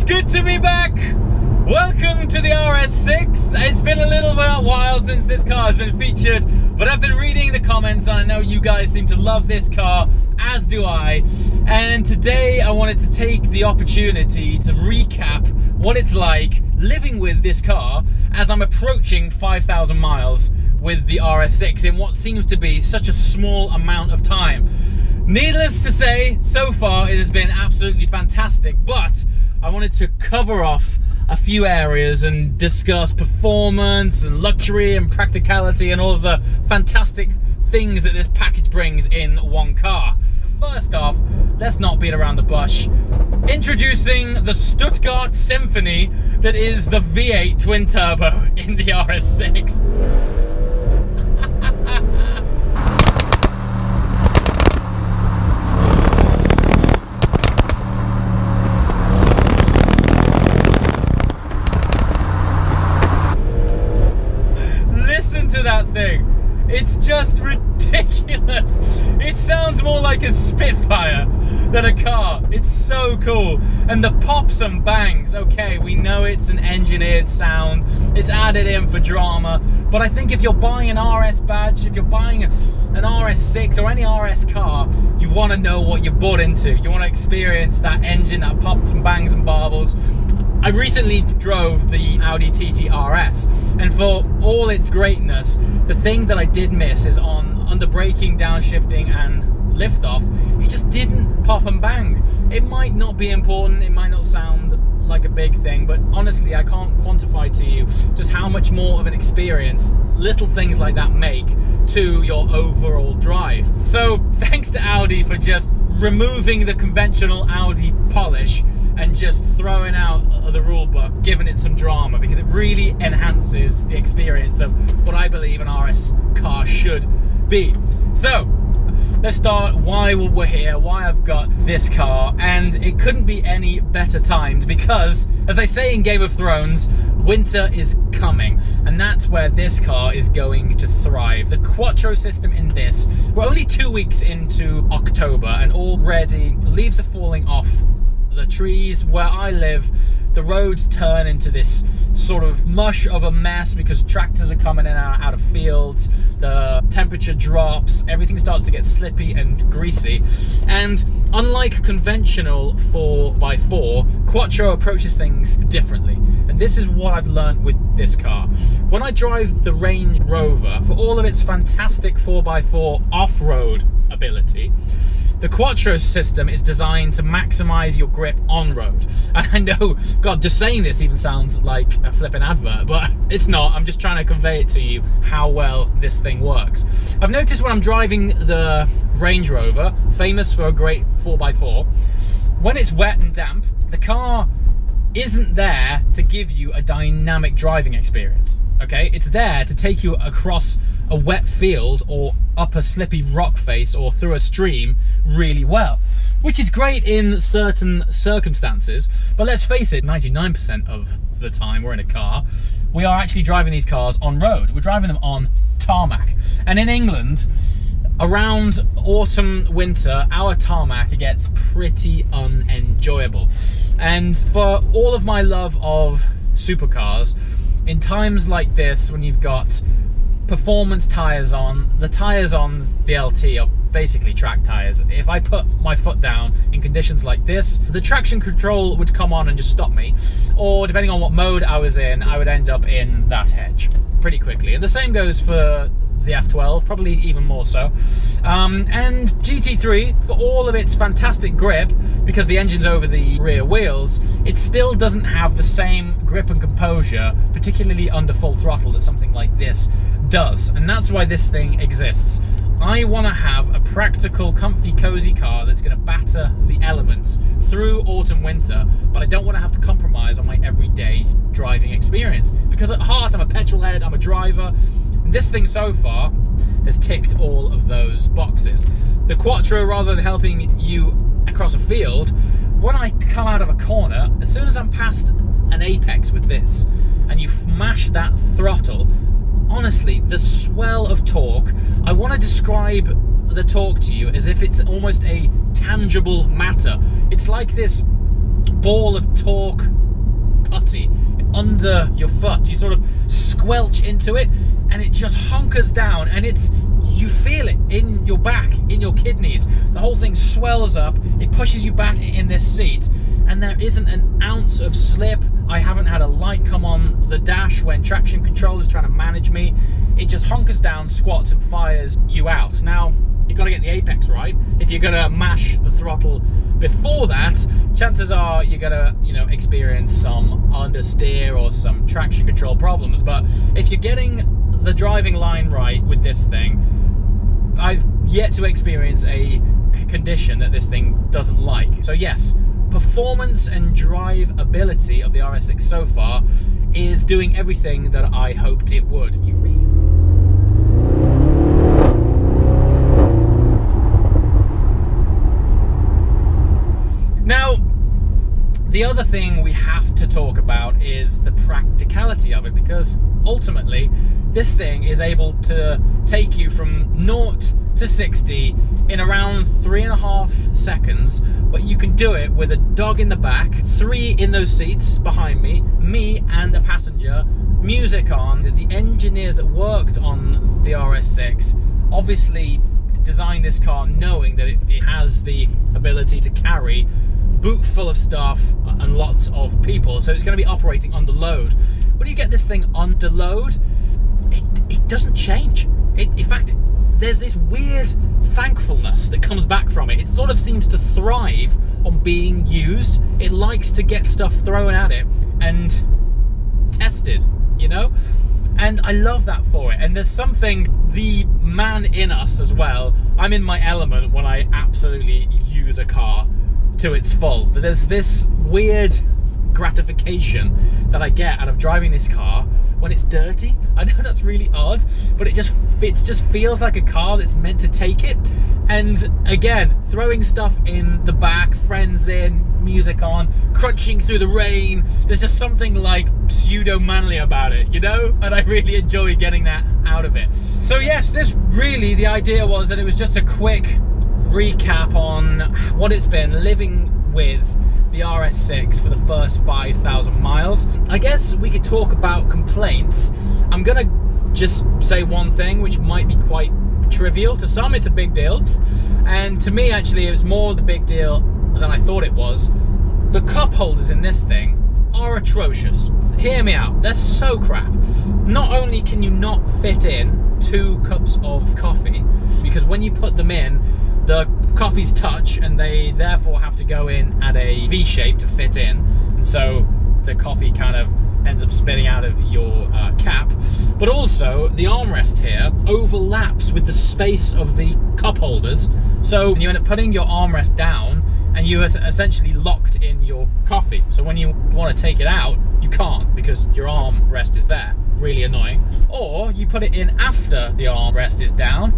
good to be back. Welcome to the Rs6. It's been a little while since this car has been featured, but I've been reading the comments and I know you guys seem to love this car, as do I. And today I wanted to take the opportunity to recap what it's like living with this car as I'm approaching 5,000 miles with the Rs6 in what seems to be such a small amount of time. Needless to say, so far it has been absolutely fantastic, but I wanted to cover off a few areas and discuss performance and luxury and practicality and all of the fantastic things that this package brings in one car. First off, let's not beat around the bush. Introducing the Stuttgart Symphony that is the V8 twin turbo in the Rs6. To that thing, it's just ridiculous. It sounds more like a Spitfire than a car. It's so cool. And the pops and bangs, okay, we know it's an engineered sound, it's added in for drama, but I think if you're buying an RS badge, if you're buying an Rs6 or any RS car, you want to know what you're bought into. You want to experience that engine, that pops and bangs and barbles. I recently drove the Audi TT RS, and for all its greatness, the thing that I did miss is on under braking, downshifting and liftoff, it just didn't pop and bang. It might not be important, it might not sound like a big thing, but honestly I can't quantify to you just how much more of an experience little things like that make to your overall drive. So thanks to Audi for just removing the conventional Audi polish and just throwing out the rule book, giving it some drama, because it really enhances the experience of what I believe an RS car should be. So let's start why we're here, why I've got this car, and it couldn't be any better timed because, as they say in Game of Thrones, winter is coming, and that's where this car is going to thrive. The Quattro system in this, we're only 2 weeks into October and already leaves are falling off the trees. Where I live, the roads turn into this sort of mush of a mess because tractors are coming in and out of fields, the temperature drops, everything starts to get slippy and greasy. And unlike conventional 4x4, Quattro approaches things differently. And this is what I've learned with this car. When I drive the Range Rover, for all of its fantastic 4x4 off-road ability, the Quattro system is designed to maximize your grip on road. And I know, God, just saying this even sounds like a flipping advert, but it's not. I'm just trying to convey it to you how well this thing works. I've noticed when I'm driving the Range Rover, famous for a great 4x4, when it's wet and damp, the car isn't there to give you a dynamic driving experience. Okay, it's there to take you across a wet field or up a slippy rock face or through a stream really well, which is great in certain circumstances. But let's face it, 99% of the time we're in a car, we are actually driving these cars on road. We're driving them on tarmac. And in England, around autumn, winter, our tarmac gets pretty unenjoyable. And for all of my love of supercars, in times like this, when you've got performance tyres on, the tyres on the LT are basically track tyres. If I put my foot down in conditions like this, the traction control would come on and just stop me, or depending on what mode I was in, I would end up in that hedge pretty quickly. And the same goes for the F12, probably even more so. And GT3, for all of its fantastic grip, because the engine's over the rear wheels, it still doesn't have the same grip and composure, particularly under full throttle, that something like this does. And that's why this thing exists. I want to have a practical, comfy, cozy car that's going to batter the elements through autumn, winter, but I don't want to have to compromise on my everyday driving experience. Because at heart, I'm a petrol head, I'm a driver. This thing so far has ticked all of those boxes. The Quattro, rather than helping you across a field, when I come out of a corner, as soon as I'm past an apex with this, and you mash that throttle, honestly, the swell of torque, I want to describe the torque to you as if it's almost a tangible matter. It's like this ball of torque putty under your foot. You sort of squelch into it and it just hunkers down, and you feel it in your back, in your kidneys. The whole thing swells up, it pushes you back in this seat, and there isn't an ounce of slip. I haven't had a light come on the dash when traction control is trying to manage me. It just hunkers down, squats, and fires you out. Now, you've got to get the apex right. If you're going to mash the throttle before that, chances are you're going to, experience some understeer or some traction control problems. But if you're getting the driving line right with this thing, I've yet to experience a condition that this thing doesn't like. So yes, performance and drive ability of the Rs6 so far is doing everything that I hoped it would. Now, the other thing we have to talk about is the practicality of it, because ultimately this thing is able to take you from 0 to 60 in around 3.5 seconds, but you can do it with a dog in the back, 3 in those seats behind me and a passenger, music on. The engineers that worked on the Rs6 obviously designed this car knowing that it has the ability to carry boot full of stuff and lots of people, so it's going to be operating under load. When you get this thing under load, it doesn't change. In fact, there's this weird thankfulness that comes back from it. It sort of seems to thrive on being used. It likes to get stuff thrown at it and tested, and I love that for it. And there's something, the man in us as well, I'm in my element when I absolutely use a car to its full. But there's this weird gratification that I get out of driving this car when it's dirty. I know that's really odd, but it just feels like a car that's meant to take it. And again, throwing stuff in the back, friends in, music on, crunching through the rain, there's just something like pseudo-manly about it, and I really enjoy getting that out of it. So yes, the idea was that it was just a quick recap on what it's been living with the Rs6 for the first 5,000 miles. I guess we could talk about complaints. I'm gonna just say one thing which might be quite trivial. To some it's a big deal, and to me actually it was more the big deal than I thought it was. The cup holders in this thing are atrocious. Hear me out, they're so crap. Not only can you not fit in 2 cups of coffee, because when you put them in, the coffees touch and they therefore have to go in at a V shape to fit in, and so the coffee kind of ends up spitting out of your cap. But also the armrest here overlaps with the space of the cup holders, so you end up putting your armrest down and you are essentially locked in your coffee. So when you want to take it out, you can't because your armrest is there. Really annoying. Or you put it in after the armrest is down,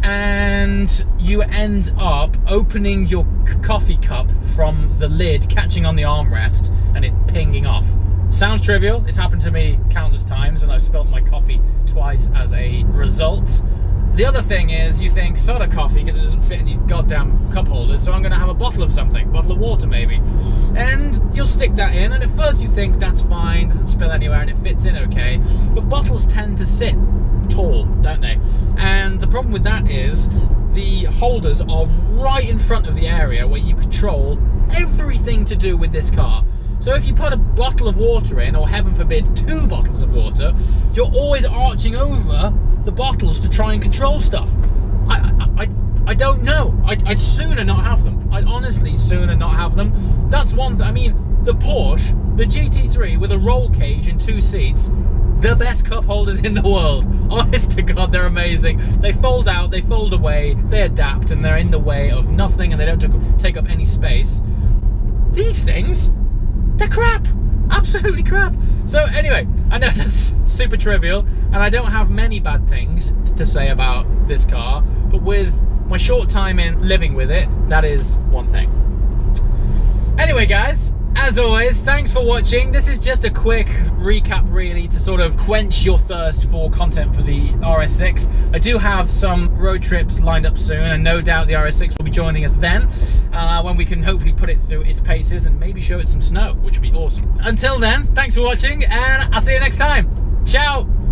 and you end up opening your coffee cup from the lid, catching on the armrest, and it pinging off. Sounds trivial, it's happened to me countless times, and I've spilt my coffee twice as a result. The other thing is, you think, soda coffee, because it doesn't fit in these goddamn cup holders, so I'm going to have a bottle of something, bottle of water maybe. And you'll stick that in, and at first you think that's fine, doesn't spill anywhere, and it fits in okay. But bottles tend to sit tall, don't they? And the problem with that is the holders are right in front of the area where you control everything to do with this car. So if you put a bottle of water in, or heaven forbid 2 bottles of water, you're always arching over the bottles to try and control stuff. I don't know. I'd sooner not have them. I'd honestly sooner not have them. That's one thing. I mean, the Porsche, the GT3 with a roll cage and 2 seats, the best cup holders in the world. Honest to God, they're amazing. They fold out, they fold away, they adapt, and they're in the way of nothing, and they don't take up any space. These things, they're crap. Absolutely crap. So anyway, I know that's super trivial, and I don't have many bad things to say about this car, but with my short time in living with it, that is one thing. Anyway guys, as always, thanks for watching. This is just a quick recap really to sort of quench your thirst for content for the Rs6. I do have some road trips lined up soon, and no doubt the Rs6 will be joining us then, when we can hopefully put it through its paces and maybe show it some snow, which would be awesome. Until then, thanks for watching, and I'll see you next time. Ciao!